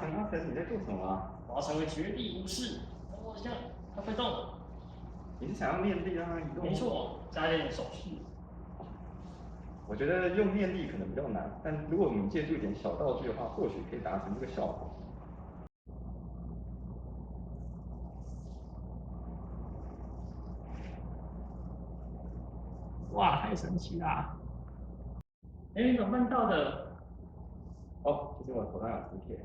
阿成，你在做什么啊？我要成为绝地武士。我这样，它会动。你是想要念力让它移动吗？没错，加点手势。我觉得用念力可能比较难，但如果我们借助一点小道具的话，或许可以达成这个效果。哇，太神奇啦！哎，你怎么办到的？哦，其实我手上有磁铁。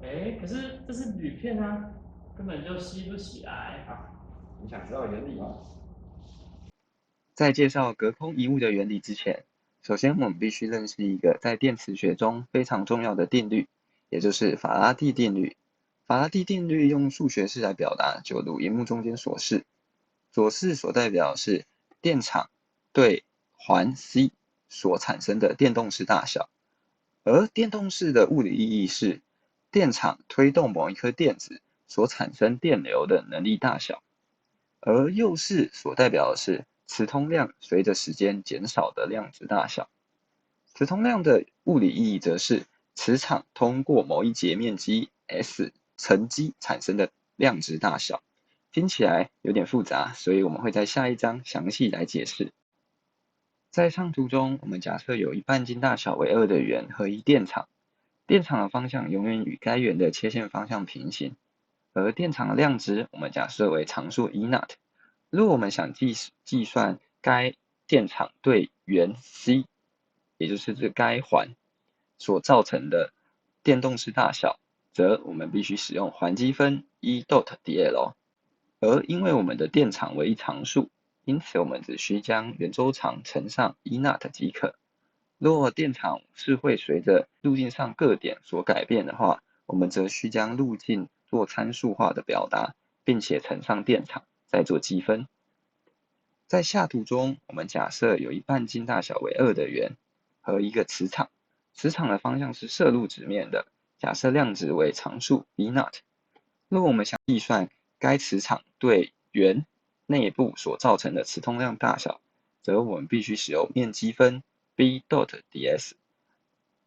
哎，可是这是铝片啊，根本就吸不起来。啊，你想知道原理吗？在介绍隔空一物的原理之前，首先我们必须认识一个在电磁学中非常重要的定律，也就是法拉第定律。法拉第定律用数学式来表达，就如荧幕中间所示。左式所代表是电场对环 C 所产生的电动势大小，而电动势的物理意义是电场推动某一颗电子所产生电流的能力大小。而右式所代表的是磁通量随着时间减少的量值大小。磁通量的物理意义则是磁场通过某一截面积 S 沉积产生的量值大小。听起来有点复杂，所以我们会在下一章详细来解释。在上图中，我们假设有一半径大小为2的圆和一电场，电场的方向永远与该圆的切线方向平行，而电场的量值我们假设为常数 E0。如果我们想计算该电场对圆 C， 也就是该环所造成的电动势大小，则我们必须使用环积分 E.dl。而因为我们的电场为一常数，因此我们只需将圆周长乘上 E0 即可。若电场是会随着路径上各点所改变的话，我们则需将路径做参数化的表达，并且乘上电场，再做积分。在下图中，我们假设有一半径大小为2的圆和一个磁场，磁场的方向是射入直面的，假设量值为常数 V0。如果我们想计算该磁场对圆内部所造成的磁通量大小，则我们必须使用面积分 B.ds。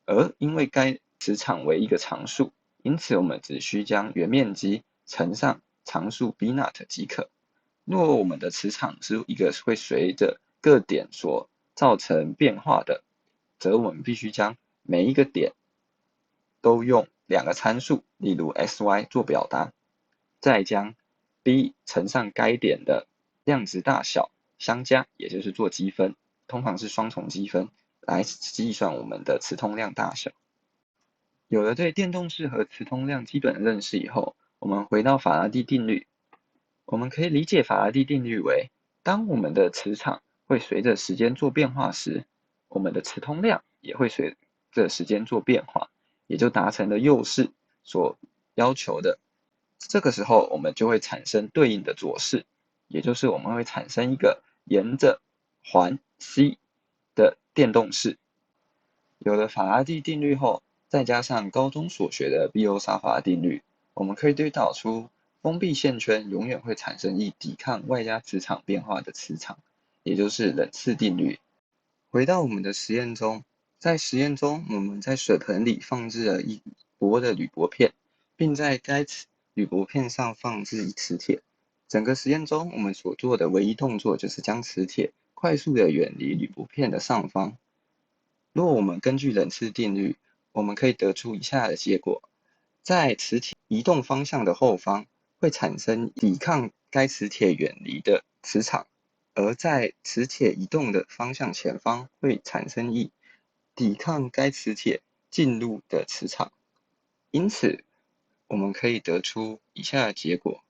而因为该磁场为一个常数，因此我们只需将圆面积乘上常数 B0 即可。若我们的磁场是一个会随着各点所造成变化的，则我们必须将每一个点都用两个参数，例如 x、y 做表达，再将 b 乘上该点的量值大小相加，也就是做积分，通常是双重积分，来计算我们的磁通量大小。有了对电动势和磁通量基本的认识以后，我们回到法拉第定律。我们可以理解法拉第定律为，当我们的磁场会随着时间做变化时，我们的磁通量也会随着时间做变化，也就达成了右式所要求的。这个时候，我们就会产生对应的左式，也就是我们会产生一个沿着环 C 的电动势。有了法拉第定律后，再加上高中所学的比欧沙法定律，我们可以推导出封闭线圈永远会产生一抵抗外加磁场变化的磁场，也就是冷次定律。回到我们的实验中，在实验中，我们在水盆里放置了一薄的铝箔片，并在该铝箔片上放置磁铁。整个实验中，我们所做的唯一动作就是将磁铁快速地远离铝箔片的上方。若我们根据冷次定律，我们可以得出以下的结果：在磁铁移动方向的后方会产生抵抗该磁铁远离的磁场，而在磁铁移动的方向前方会产生一抵抗该磁铁进入的磁场。因此，我们可以得出以下的结果：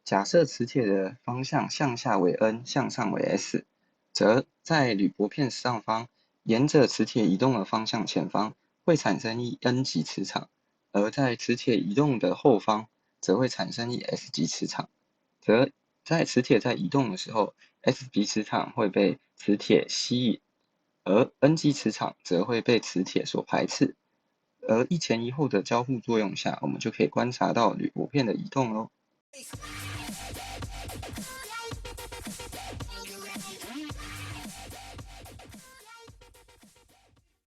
假设磁铁的方向向下为 n， 向上为 s， 则在铝箔片上方沿着磁铁移动的方向前方会产生一 n 级磁场，而在磁铁移动的后方则会产生一 s 级磁场。则在磁铁在移动的时候 ，s 级磁场会被磁铁吸引，而 n 级磁场则会被磁铁所排斥。而一前一后的交互作用下，我们就可以观察到铝箔片的移动咯。